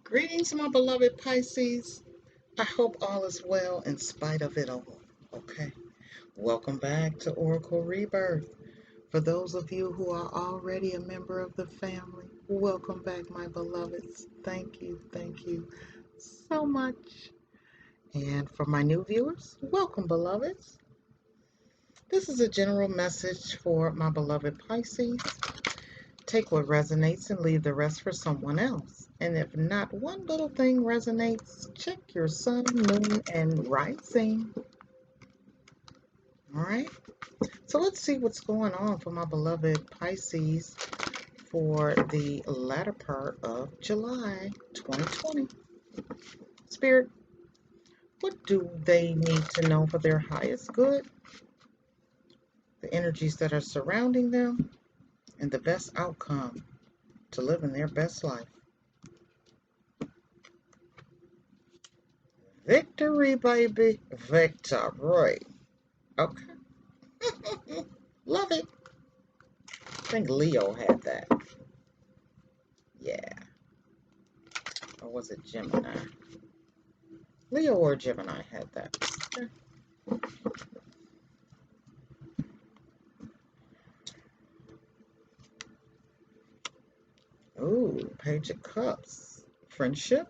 Greetings, my beloved Pisces. I hope all is well in spite of it all. Okay. Welcome back to Oracle Rebirth. For those of you who are already a member of the family, welcome back, my beloveds. Thank you so much. And for my new viewers, welcome, beloveds. This is a general message for my beloved Pisces. Take what resonates and leave the rest for someone else. And if not one little thing resonates, check your sun, moon, and rising. All right. So let's see what's going on for my beloved Pisces for the latter part of July 2020. Spirit, what do they need to know for their highest good? The energies that are surrounding them and the best outcome to live in their best life. Victory, baby. Victory. Okay. Love it. I think Leo had that. Yeah. Or was it Gemini? Leo or Gemini had that. Okay. Ooh, Page of Cups. Friendship.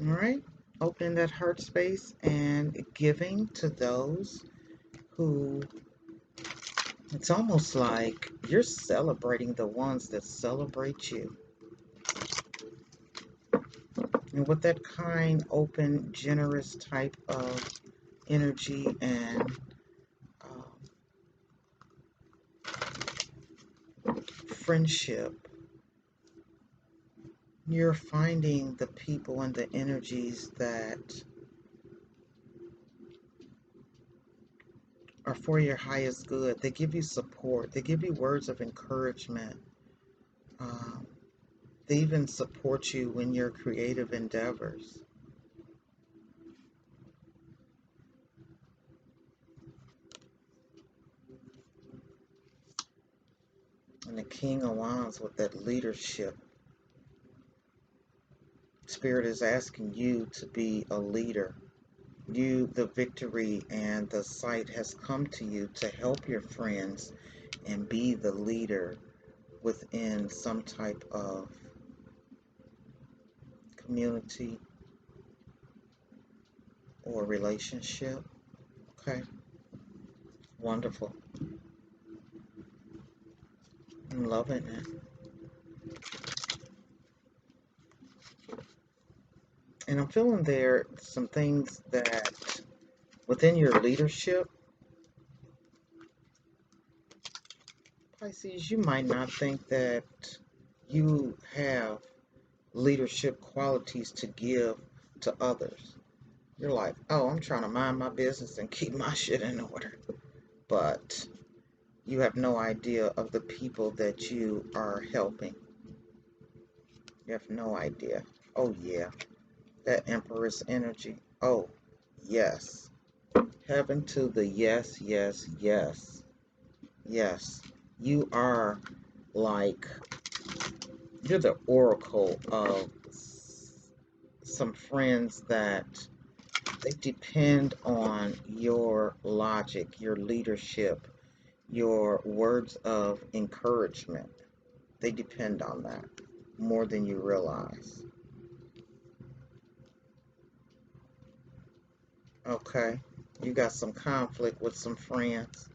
All right. Opening that heart space and giving to those who, it's almost like you're celebrating the ones that celebrate you. And with that kind, open, generous type of energy and friendship, you're finding the people and the energies that are for your highest good. They give you support. They give you words of encouragement. Um, they even support you in your creative endeavors. And the King of Wands with that leadership. Spirit is asking you to be a leader. You, the victory and the sight has come to you to help your friends and be the leader within some type of community or relationship. Okay, wonderful. I'm loving it. And I'm feeling there some things that within your leadership, Pisces, you might not think that you have leadership qualities to give to others. You're like, oh, I'm trying to mind my business and keep my shit in order. But you have no idea of the people that you are helping. You have no idea. Oh, yeah. That Empress energy. Oh, yes. Heaven to the yes, yes, yes. Yes. You are like, you're the oracle of some friends that they depend on your logic, your leadership, your words of encouragement. They depend on that more than you realize. Okay, you got some conflict with some friends.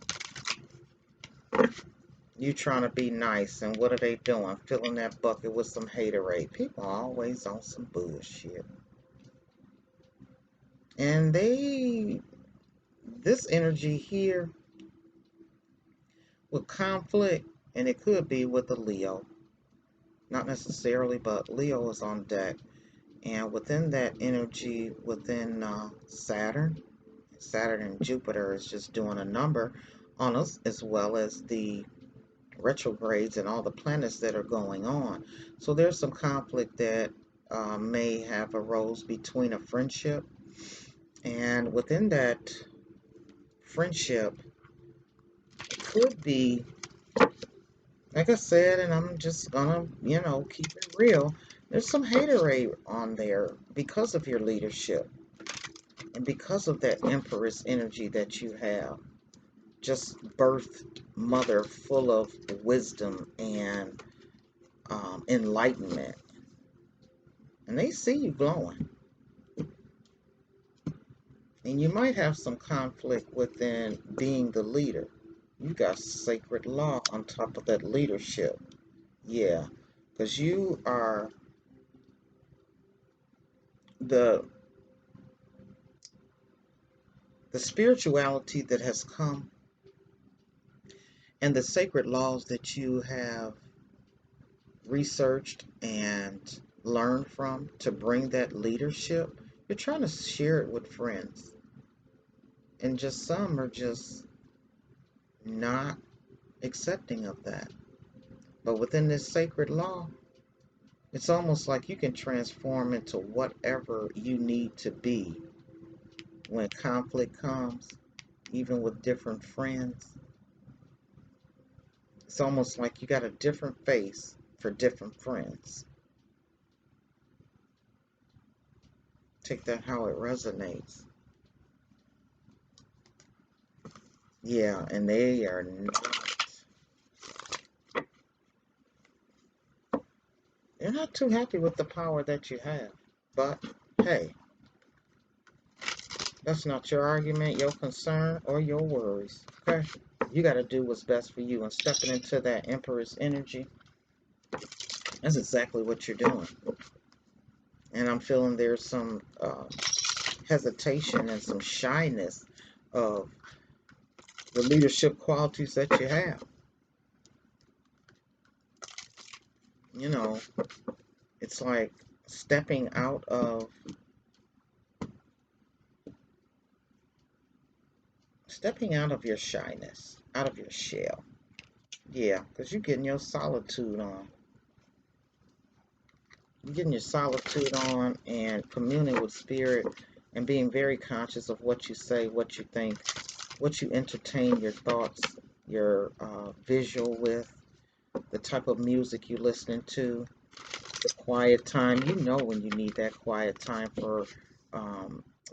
You trying to be nice, and what are they doing? Filling that bucket with some haterade. People are always on some bullshit. And this energy here with conflict, and it could be with a Leo. Not necessarily, but Leo is on deck. And within that energy, within Saturn and Jupiter is just doing a number on us, as well as the retrogrades and all the planets that are going on. So there's some conflict that may have arose between a friendship. And within that friendship, it could be, like I said, and I'm just gonna, keep it real. There's some haterade on there because of your leadership and because of that Empress energy that you have. Just birthed mother full of wisdom and enlightenment. And they see you glowing. And you might have some conflict within being the leader. You got sacred law on top of that leadership. Yeah, because you are the the spirituality that has come and the sacred laws that you have researched and learned from to bring that leadership. You're trying to share it with friends. And just some are just not accepting of that. But within this sacred law, it's almost like you can transform into whatever you need to be when conflict comes, even with different friends. It's almost like you got a different face for different friends. Take that how it resonates. Yeah, and they're not too happy with the power that you have. But hey, that's not your argument, your concern, or your worries. Okay? You got to do what's best for you. And stepping into that Empress energy, that's exactly what you're doing. And I'm feeling there's some hesitation and some shyness of the leadership qualities that you have. You know, it's like stepping out of your shyness, out of your shell. Yeah, because you're getting your solitude on. You're getting your solitude on and communing with spirit and being very conscious of what you say, what you think, what you entertain your thoughts, your visual with, the type of music you're listening to, the quiet time. You know when you need that quiet time for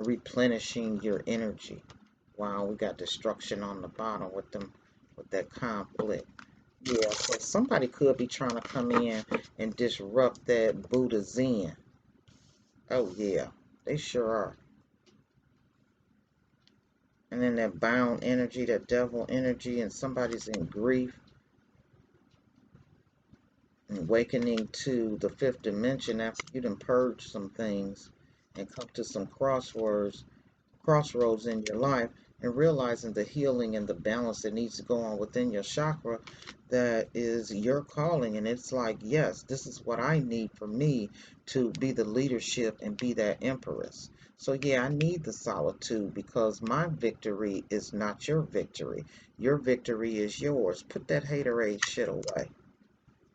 replenishing your energy. Wow, we got destruction on the bottom with that conflict. Yeah, so somebody could be trying to come in and disrupt that Buddha Zen. Oh yeah, they sure are. And then that bound energy, that devil energy, and somebody's in grief and awakening to the fifth dimension after you done purged some things and come to some crossroads in your life and realizing the healing and the balance that needs to go on within your chakra that is your calling. And it's like, yes, this is what I need for me to be the leadership and be that empress. So yeah, I need the solitude because my victory is not your victory. Your victory is yours. Put that haterade shit away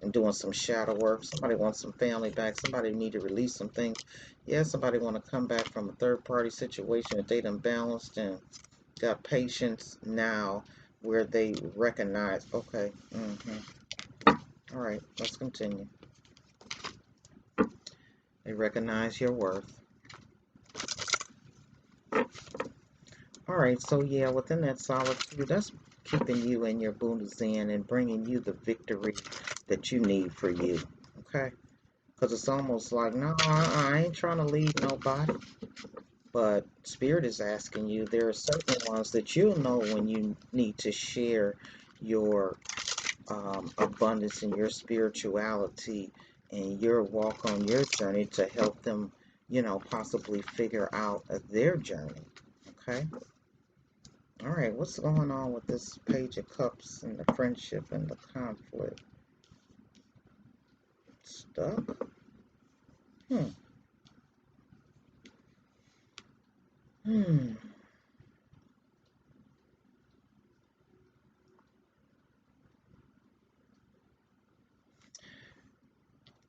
and doing some shadow work. Somebody wants some family back. Somebody need to release some things. Yeah, somebody want to come back from a third party situation that they done balanced and got patience now where they recognize, okay, all right, let's continue. They recognize your worth. All right, so yeah, within that solitude, that's keeping you in your Buddha Zen and bringing you the victory that you need for you, okay? Because it's almost like, no, I ain't trying to lead nobody. But Spirit is asking you, there are certain ones that you'll know when you need to share your abundance and your spirituality and your walk on your journey to help them, possibly figure out their journey. Okay? All right, what's going on with this Page of Cups and the friendship and the conflict? Stuck? Hmm. Hmm.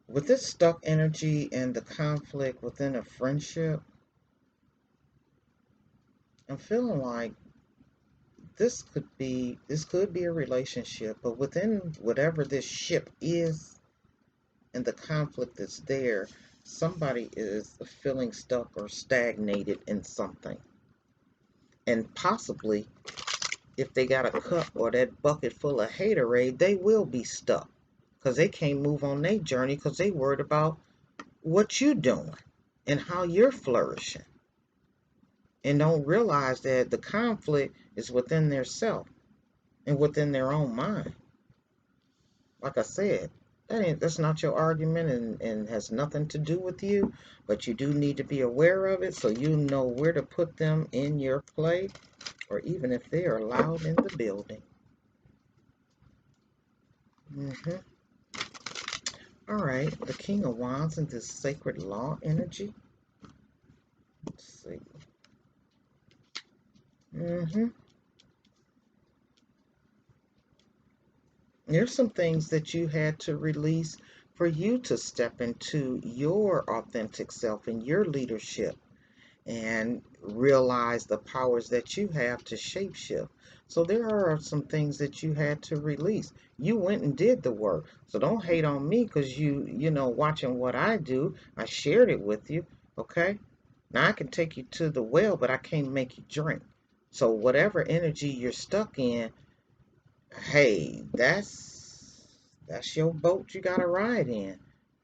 With this stuck energy and the conflict within a friendship, I'm feeling like this could be a relationship, but within whatever this ship is, and the conflict that's there, somebody is feeling stuck or stagnated in something. And possibly, if they got a cup or that bucket full of haterade, they will be stuck because they can't move on their journey because they worried about what you're doing and how you're flourishing, and don't realize that the conflict is within their self and within their own mind. Like I said, that's not your argument, and has nothing to do with you, but you do need to be aware of it so you know where to put them in your play, or even if they are allowed in the building. hmm All right, the King of Wands and this sacred law energy. Let's see. hmm There's some things that you had to release for you to step into your authentic self and your leadership and realize the powers that you have to shapeshift. So there are some things that you had to release. You went and did the work. So don't hate on me because you watching what I do. I shared it with you. Okay. Now I can take you to the well, but I can't make you drink. So whatever energy you're stuck in, hey, that's your boat you gotta ride in.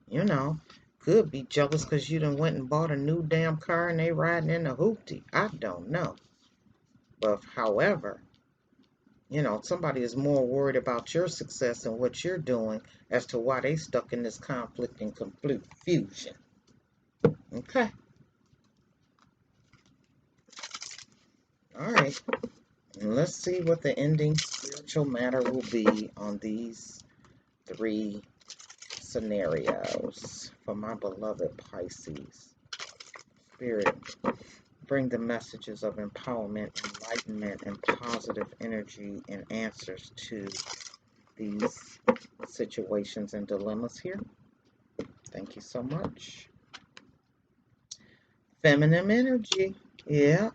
You know, could be jealous because you done went and bought a new damn car and they riding in a hoopty. I don't know. But however, somebody is more worried about your success and what you're doing as to why they stuck in this conflict and confusion. Okay. All right. And let's see what the ending spiritual matter will be on these three scenarios for my beloved Pisces. Spirit, bring the messages of empowerment, enlightenment, and positive energy and answers to these situations and dilemmas here. Thank you so much. Feminine energy. Yeah.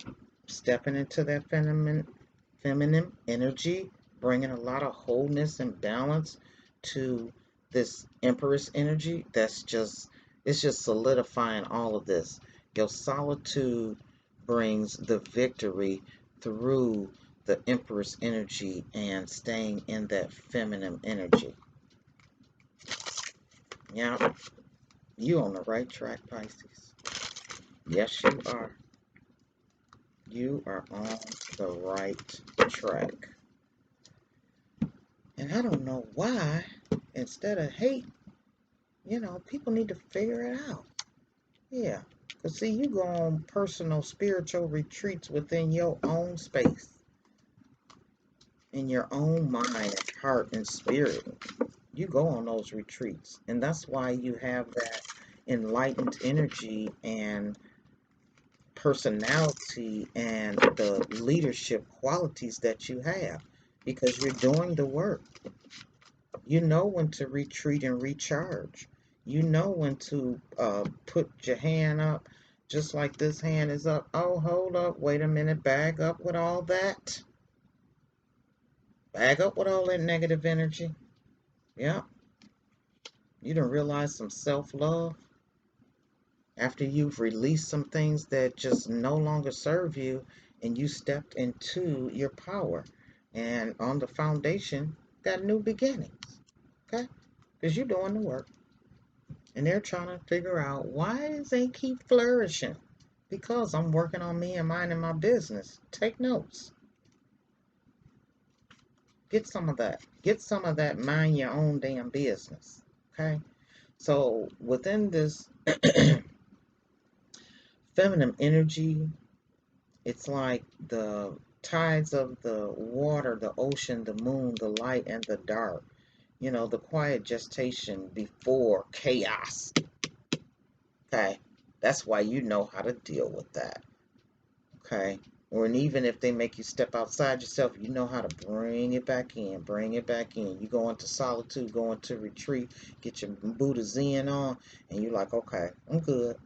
Stepping into that feminine energy, bringing a lot of wholeness and balance to this Empress energy. It's just solidifying all of this. Your solitude brings the victory through the Empress energy and staying in that feminine energy. Yeah, you on the right track, Pisces. Yes, you are. You are on the right track. And I don't know why, instead of hate, people need to figure it out. Yeah. Because, see, you go on personal spiritual retreats within your own space, in your own mind and heart and spirit. You go on those retreats. And that's why you have that enlightened energy and personality and the leadership qualities that you have, because you're doing the work. You know when to retreat and recharge. You know when to put your hand up, just like this hand is up. Oh, hold up, wait a minute, bag up with all that. Bag up with all that negative energy. Yeah, you done realize some self-love after you've released some things that just no longer serve you, and you stepped into your power. And on the foundation, got new beginnings. Okay? Because you're doing the work. And they're trying to figure out why does they keep flourishing? Because I'm working on me and minding my business. Take notes. Get some of that. Get some of that mind your own damn business. Okay? So within this feminine energy, it's like the tides of the water, the ocean, the moon, the light, and the dark. The quiet gestation before chaos. Okay? That's why you know how to deal with that. Okay? Or and even if they make you step outside yourself, you know how to bring it back in, bring it back in. You go into solitude, go into retreat, get your Buddha Zen on, and you're like, okay, I'm good.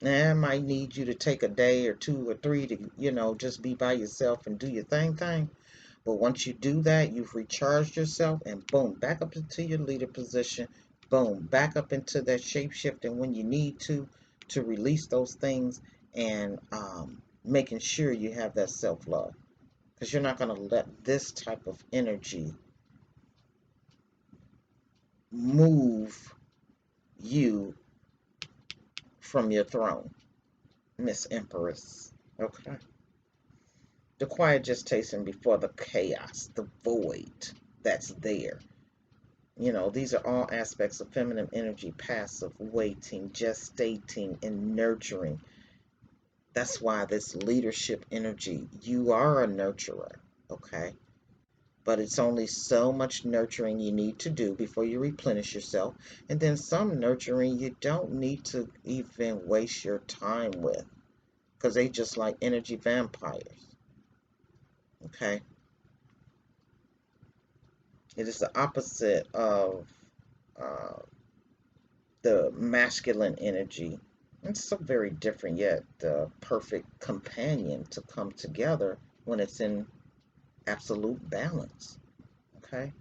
Now, I might need you to take a day or two or three to, just be by yourself and do your thing. But once you do that, you've recharged yourself and boom, back up into your leader position. Boom, back up into that shape shifting when you need to release those things, and making sure you have that self love, because you're not going to let this type of energy move you from your throne, Miss Empress. Okay. The quiet gestation before the chaos, the void that's there. These are all aspects of feminine energy: passive, waiting, gestating, and nurturing. That's why this leadership energy, you are a nurturer, okay? But it's only so much nurturing you need to do before you replenish yourself. And then some nurturing you don't need to even waste your time with, because they just like energy vampires, okay? It is the opposite of uh, the masculine energy. It's so very different, yet the perfect companion to come together when it's in absolute balance. Okay?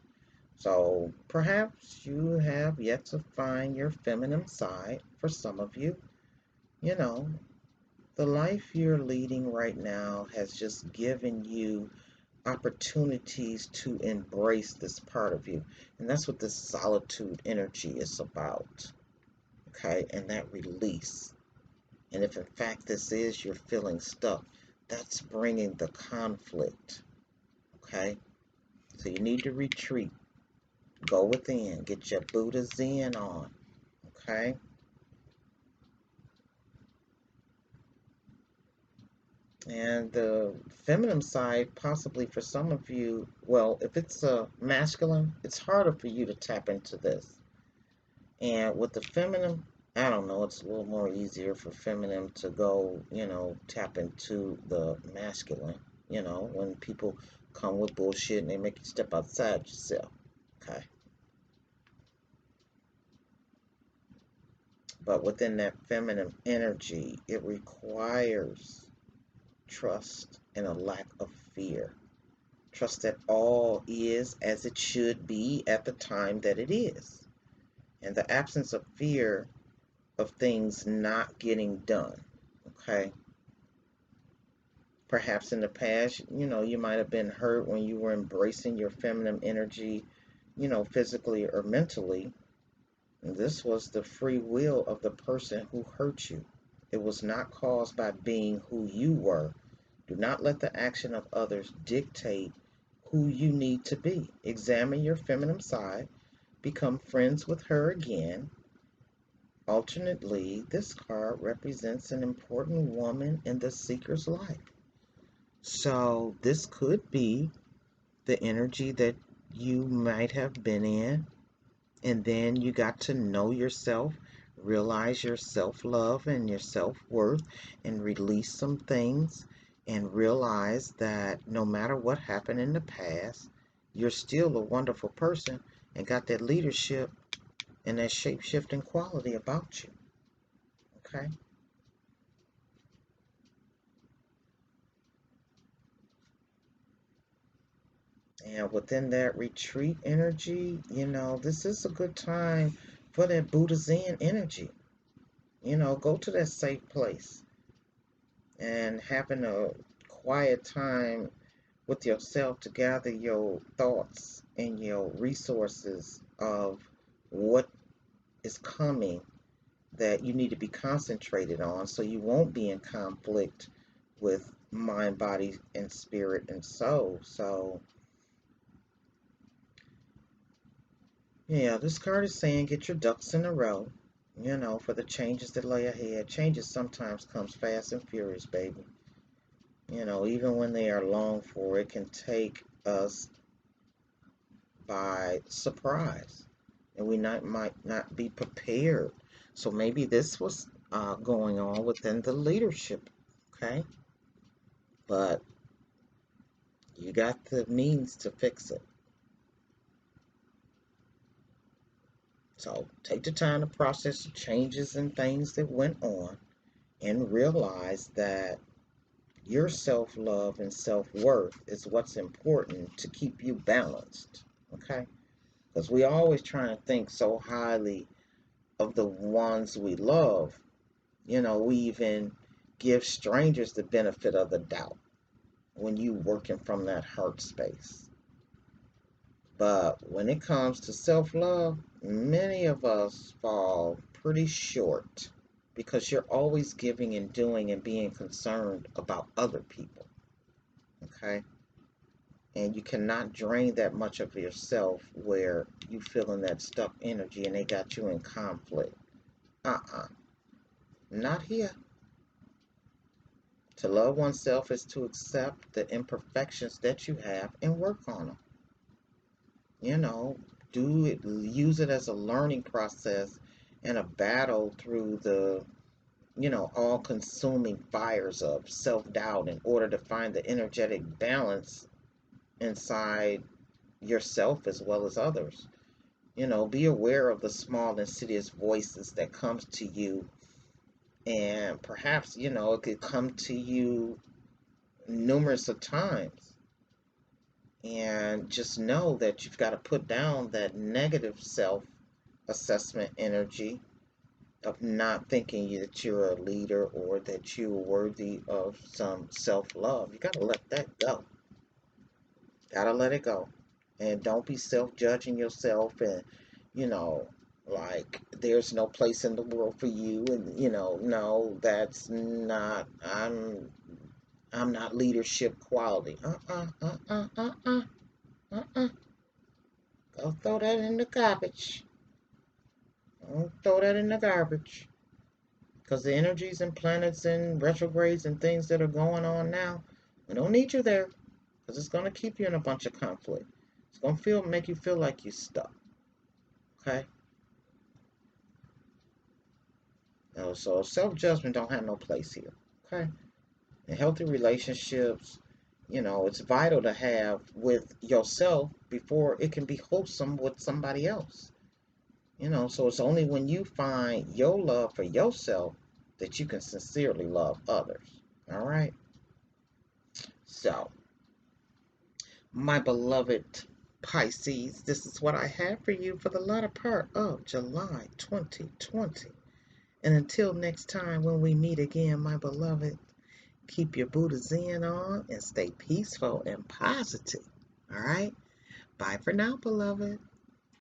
So perhaps you have yet to find your feminine side for some of you. You know, the life you're leading right now has just given you opportunities to embrace this part of you. And that's what this solitude energy is about. Okay? And that release. And if in fact this is you're feeling stuck, that's bringing the conflict. Okay? So you need to retreat. Go within. Get your Buddha Zen on. Okay? And the feminine side, possibly for some of you, well, if it's a masculine, it's harder for you to tap into this. And with the feminine, I don't know, it's a little more easier for feminine to go, tap into the masculine, when people come with bullshit and they make you step outside yourself. Okay. But within that feminine energy, it requires trust and a lack of fear. Trust that all is as it should be at the time that it is. And the absence of fear of things not getting done. Okay. Perhaps in the past, you might have been hurt when you were embracing your feminine energy, physically or mentally. And this was the free will of the person who hurt you. It was not caused by being who you were. Do not let the action of others dictate who you need to be. Examine your feminine side. Become friends with her again. Alternately, this card represents an important woman in the seeker's life. So this could be the energy that you might have been in, and then you got to know yourself, realize your self-love and your self-worth, and release some things, and realize that no matter what happened in the past, you're still a wonderful person and got that leadership and that shape-shifting quality about you. Okay? And within that retreat energy, this is a good time for that Buddha Zen energy. Go to that safe place and having a quiet time with yourself to gather your thoughts and your resources of what is coming that you need to be concentrated on, so you won't be in conflict with mind, body, and spirit and soul. So, yeah, this card is saying get your ducks in a row, for the changes that lay ahead. Changes sometimes comes fast and furious, baby. Even when they are longed for, it can take us by surprise, and we might not be prepared. So maybe this was going on within the leadership, okay? But you got the means to fix it. So take the time to process the changes and things that went on, and realize that your self-love and self-worth is what's important to keep you balanced, okay? Because we always try to think so highly of the ones we love. We even give strangers the benefit of the doubt when you working from that heart space. But when it comes to self-love, many of us fall pretty short because you're always giving and doing and being concerned about other people. Okay? And you cannot drain that much of yourself where you feeling that stuck energy and they got you in conflict. Not here. To love oneself is to accept the imperfections that you have and work on them. Do it, use it as a learning process and a battle through the, all consuming fires of self doubt in order to find the energetic balance inside yourself as well as others. Be aware of the small insidious voices that comes to you, and perhaps, it could come to you numerous of times. And just know that you've got to put down that negative self assessment energy of not thinking that you're a leader or that you're worthy of some self love. You got to let that go. Got to let it go. And don't be self judging yourself and, you know, like there's no place in the world for you. And, no, that's not, I'm not leadership quality. Uh-uh. Go throw that in the garbage. Don't throw that in the garbage. Because the energies and planets and retrogrades and things that are going on now, we don't need you there. Because it's going to keep you in a bunch of conflict. It's going to make you feel like you're stuck. Okay? So self-judgment don't have no place here. Okay? In healthy relationships, it's vital to have with yourself before it can be wholesome with somebody else. So it's only when you find your love for yourself that you can sincerely love others. All right? So, my beloved Pisces, this is what I have for you for the latter part of July 2020. And until next time when we meet again, my beloved, keep your Buddha Zen on and stay peaceful and positive. All right? Bye for now, beloved.